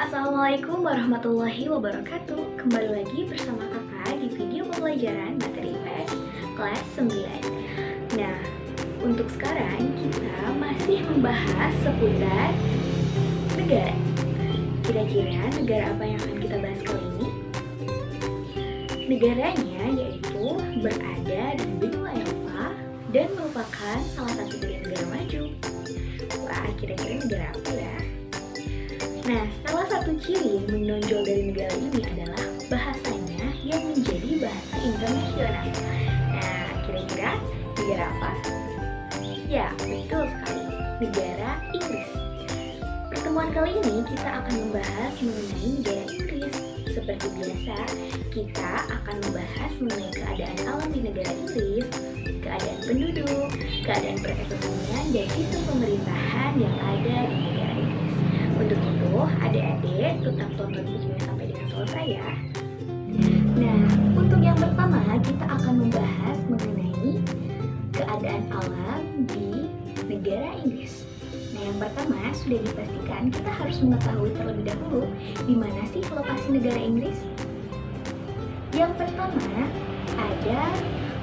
Assalamualaikum warahmatullahi wabarakatuh. Kembali lagi bersama kakak di video pembelajaran materi IPS kelas 9. Nah, untuk sekarang kita masih membahas seputar negara. Kira-kira negara apa yang akan kita bahas kali ini? Negaranya yaitu berada di benua Eropa dan merupakan salah satu dari negara maju. Wah, kira-kira negara apa ya? Nah, salah satu ciri yang menonjol dari negara ini adalah bahasanya yang menjadi bahasa internasional. Nah, kira-kira negara apa? Ya, betul sekali, negara Inggris. Pertemuan kali ini kita akan membahas mengenai negara Inggris. Seperti biasa, kita akan membahas mengenai keadaan alam di negara Inggris, keadaan penduduk, keadaan perekonomian, dan sistem pemerintahan yang ada di negara Inggris. Untuk itu, adik-adik tetap tonton videonya sampai dengan selesai ya. Nah, untuk yang pertama kita akan membahas mengenai keadaan alam di negara Inggris. Nah, yang pertama sudah dipastikan kita harus mengetahui terlebih dahulu di mana sih lokasi negara Inggris. Yang pertama ada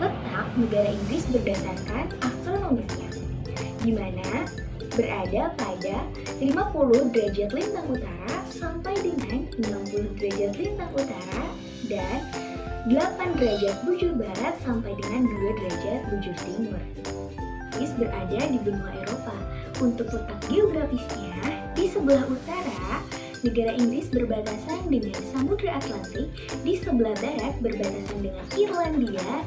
letak negara Inggris berdasarkan astronomisnya, di mana berada pada 50 derajat lintang utara sampai dengan 60 derajat lintang utara dan 8 derajat bujur barat sampai dengan 2 derajat bujur timur. Inggris berada di benua Eropa. Untuk letak geografisnya, di sebelah utara negara Inggris berbatasan dengan Samudra Atlantik, di sebelah barat berbatasan dengan Irlandia,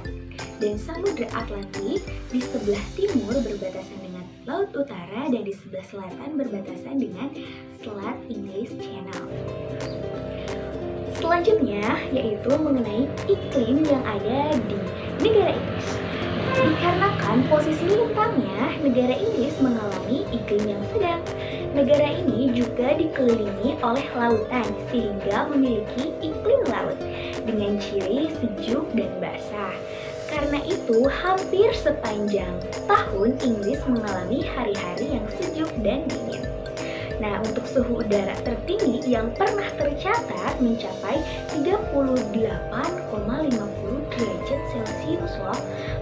dan Samudra Atlantik di sebelah timur berbatasan dengan Laut Utara, dan di sebelah selatan berbatasan dengan Selat English Channel. Selanjutnya yaitu mengenai iklim yang ada di negara Inggris. Dikarenakan posisi lintangnya, negara Inggris mengalami iklim yang sedang. Negara ini juga dikelilingi oleh lautan sehingga memiliki iklim laut dengan ciri sejuk dan basah. Karena itu, hampir sepanjang tahun Inggris mengalami hari-hari yang sejuk dan dingin. Nah, untuk suhu udara tertinggi yang pernah tercatat mencapai 38,50 derajat Celcius loh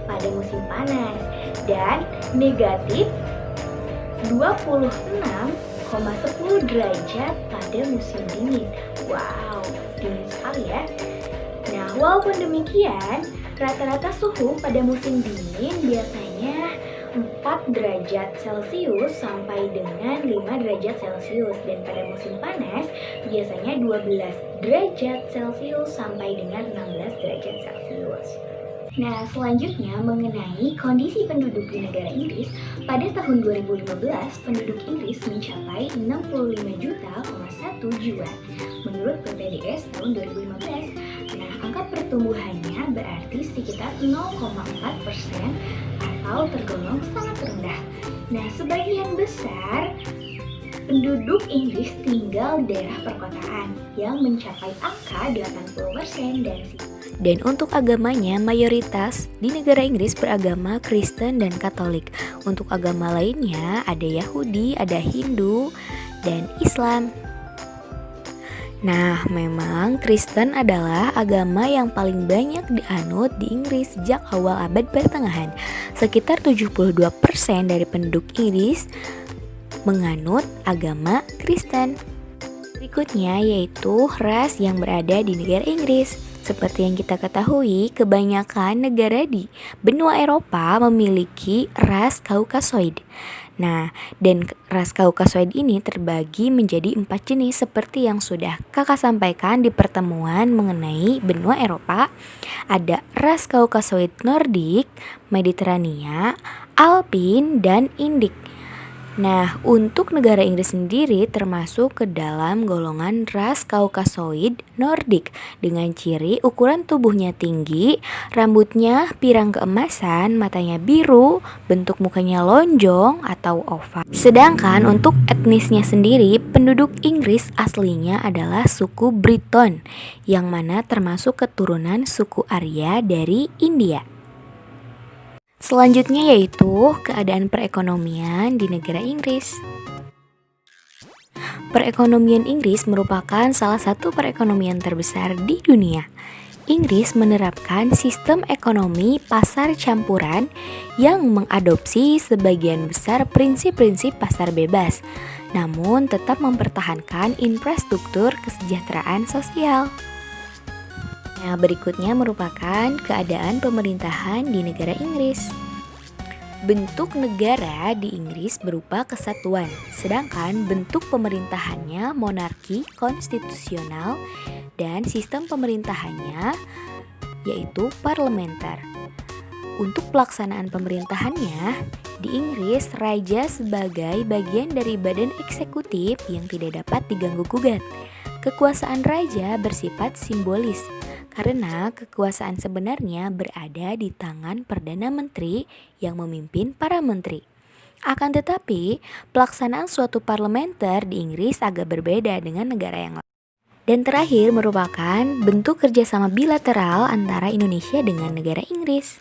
pada musim panas dan negatif 26,10 derajat pada musim dingin. Wow, dingin sekali ya. Nah, walaupun demikian, rata-rata suhu pada musim dingin biasanya 4 derajat Celcius sampai dengan 5 derajat Celcius, dan pada musim panas biasanya 12 derajat Celcius sampai dengan 16 derajat Celcius. Nah, selanjutnya mengenai kondisi penduduk di negara Inggris, pada tahun 2015 penduduk Inggris mencapai 65,1 jiwa menurut PPDS tahun 2015. Nah, angka pertumbuhannya berarti sekitar 0,4% atau tergolong sangat rendah. Nah, sebagian besar penduduk Inggris tinggal di daerah perkotaan yang mencapai angka 80% dan untuk agamanya mayoritas di negara Inggris beragama Kristen dan Katolik. Untuk agama lainnya ada Yahudi, ada Hindu, dan Islam. Nah, memang Kristen adalah agama yang paling banyak dianut di Inggris sejak awal abad pertengahan. Sekitar 72% dari penduduk Inggris menganut agama Kristen. Berikutnya yaitu ras yang berada di negara Inggris. Seperti yang kita ketahui, kebanyakan negara di benua Eropa memiliki ras Kaukasoid. Nah, dan ras Kaukasoid ini terbagi menjadi 4 jenis seperti yang sudah kakak sampaikan di pertemuan mengenai benua Eropa. Ada ras Kaukasoid Nordik, Mediterania, Alpin, dan Indik. Nah, untuk negara Inggris sendiri termasuk ke dalam golongan ras Kaukasoid Nordik dengan ciri ukuran tubuhnya tinggi, rambutnya pirang keemasan, matanya biru, bentuk mukanya lonjong atau oval. Sedangkan untuk etnisnya sendiri, penduduk Inggris aslinya adalah suku Briton, yang mana termasuk keturunan suku Arya dari India. Selanjutnya yaitu keadaan perekonomian di negara Inggris. Perekonomian Inggris merupakan salah satu perekonomian terbesar di dunia. Inggris menerapkan sistem ekonomi pasar campuran yang mengadopsi sebagian besar prinsip-prinsip pasar bebas, namun tetap mempertahankan infrastruktur kesejahteraan sosial. Nah, berikutnya merupakan keadaan pemerintahan di negara Inggris. Bentuk negara di Inggris berupa kesatuan, sedangkan bentuk pemerintahannya monarki konstitusional dan sistem pemerintahannya yaitu parlementer. Untuk pelaksanaan pemerintahannya, di Inggris raja sebagai bagian dari badan eksekutif yang tidak dapat diganggu-gugat. Kekuasaan raja bersifat simbolis, karena kekuasaan sebenarnya berada di tangan Perdana Menteri yang memimpin para menteri. Akan tetapi, pelaksanaan suatu parlementer di Inggris agak berbeda dengan negara yang lain. Dan terakhir merupakan bentuk kerjasama bilateral antara Indonesia dengan negara Inggris.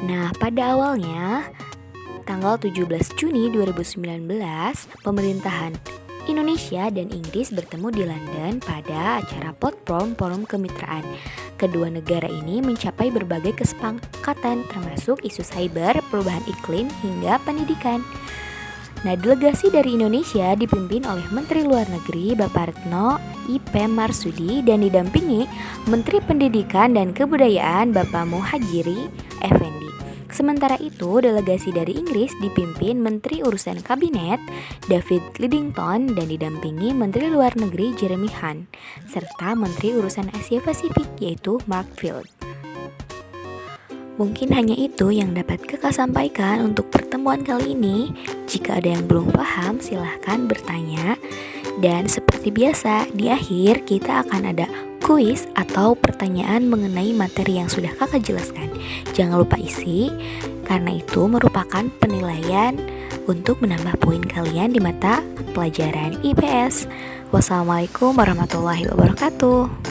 Nah, pada awalnya, tanggal 17 Juni 2019, pemerintahan Indonesia dan Inggris bertemu di London pada acara platform forum kemitraan. Kedua negara ini mencapai berbagai kesepakatan termasuk isu cyber, perubahan iklim, hingga pendidikan. Nah, delegasi dari Indonesia dipimpin oleh Menteri Luar Negeri Bapak Retno IP Marsudi dan didampingi Menteri Pendidikan dan Kebudayaan Bapak Muhajiri Effendi. Sementara itu, delegasi dari Inggris dipimpin Menteri Urusan Kabinet David Lidington dan didampingi Menteri Luar Negeri Jeremy Hunt, serta Menteri Urusan Asia Pasifik yaitu Mark Field. Mungkin hanya itu yang dapat Kakak sampaikan untuk pertemuan kali ini. Jika ada yang belum paham, silahkan bertanya. Dan seperti biasa, di akhir kita akan ada kuis atau pertanyaan mengenai materi yang sudah Kakak jelaskan. Jangan lupa isi, karena itu merupakan penilaian untuk menambah poin kalian di mata pelajaran IPS. Wassalamualaikum warahmatullahi wabarakatuh.